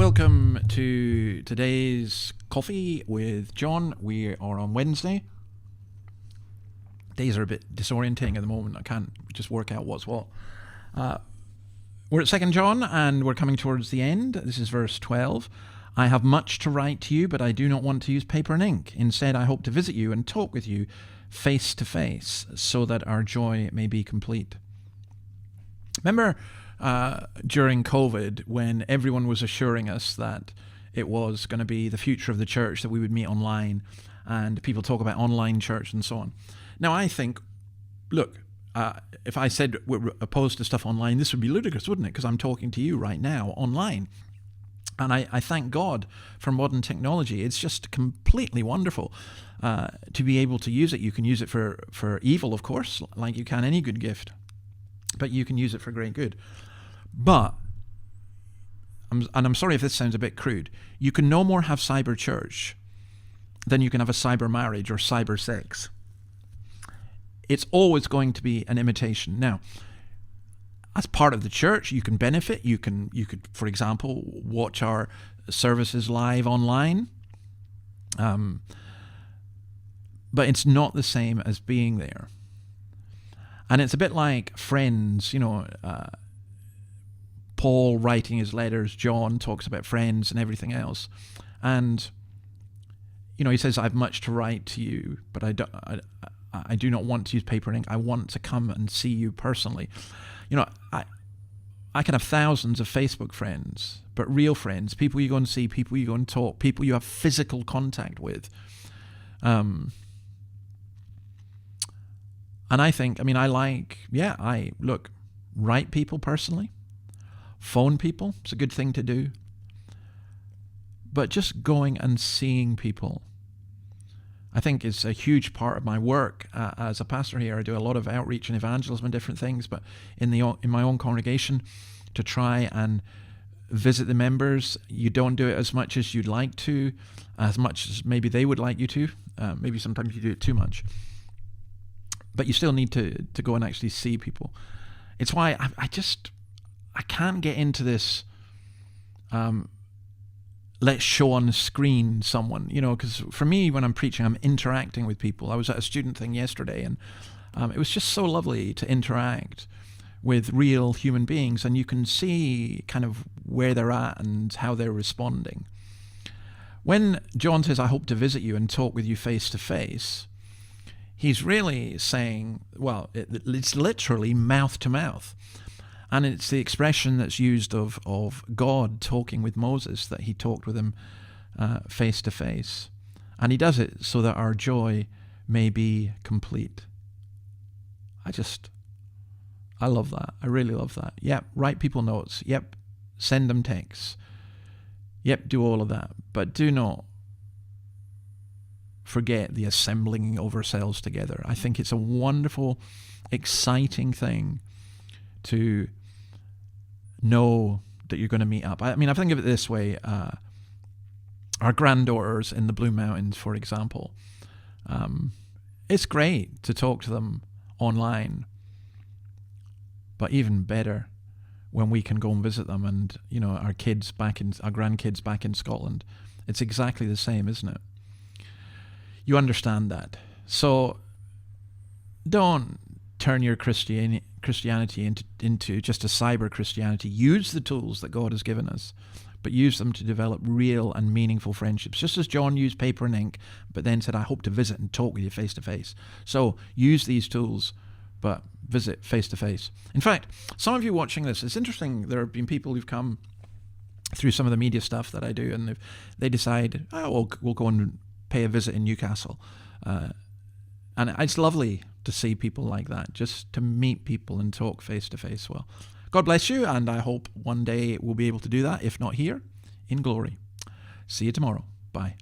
welcome to today's Coffee with John. We are on Wednesday. Days are a bit disorientating at the moment. I can't just work out what's what. We're at 2 John and we're coming towards the end. This is verse 12. I have much to write to you, but I do not want to use paper and ink. Instead, I hope to visit you and talk with you face to face so that our joy may be complete. Remember during COVID when everyone was assuring us that it was going to be the future of the church, that we would meet online, and people talk about online church and so on. Now, I think, look, if I said we're opposed to stuff online, this would be ludicrous, wouldn't it? Because I'm talking to you right now online. And I thank God for modern technology. It's just completely wonderful to be able to use it. You can use it for evil, of course, like you can any good gift. But you can use it for great good. But, and I'm sorry if this sounds a bit crude, you can no more have cyber church than you can have a cyber marriage or cyber sex. It's always going to be an imitation. Now, as part of the church, you can benefit. You could, for example, watch our services live online. But it's not the same as being there. And it's a bit like Friends, Paul writing his letters, John talks about friends and everything else. And, he says, I have much to write to you, but I do not want to use paper and ink. I want to come and see you personally. I can have thousands of Facebook friends, but real friends, people you go and see, people you go and talk, people you have physical contact with. And I think, I write people personally, phone people, it's a good thing to do. But just going and seeing people, I think is a huge part of my work as a pastor here. I do a lot of outreach and evangelism and different things, but in my own congregation, to try and visit the members, you don't do it as much as you'd like to, as much as maybe they would like you to. Maybe sometimes you do it too much. But you still need to go and actually see people. It's why I can't get into this let's show on the screen someone, because for me, when I'm preaching, I'm interacting with people. I was at a student thing yesterday, and it was just so lovely to interact with real human beings, and you can see kind of where they're at and how they're responding. When John says, I hope to visit you and talk with you face to face, he's really saying, well, it's literally mouth to mouth. And it's the expression that's used of God talking with Moses, that he talked with him face to face. And he does it so that our joy may be complete. I love that. I really love that. Yep, write people notes. Yep, send them texts. Yep, do all of that. But do not forget the assembling of ourselves together. I think it's a wonderful, exciting thing to know that you're going to meet up. I think of it this way. Our granddaughters in the Blue Mountains, for example, it's great to talk to them online, but even better when we can go and visit them and, our grandkids back in Scotland. It's exactly the same, isn't it? You understand that. So don't turn your Christianity into just a cyber Christianity. Use the tools that God has given us, but use them to develop real and meaningful friendships. Just as John used paper and ink, but then said, I hope to visit and talk with you face to face. So use these tools, but visit face to face. In fact, some of you watching this, it's interesting, there have been people who've come through some of the media stuff that I do, and they decide, we'll go and pay a visit in Newcastle. And it's lovely to see people like that, just to meet people and talk face to face. Well, God bless you, and I hope one day we'll be able to do that, if not here, in glory. See you tomorrow. Bye.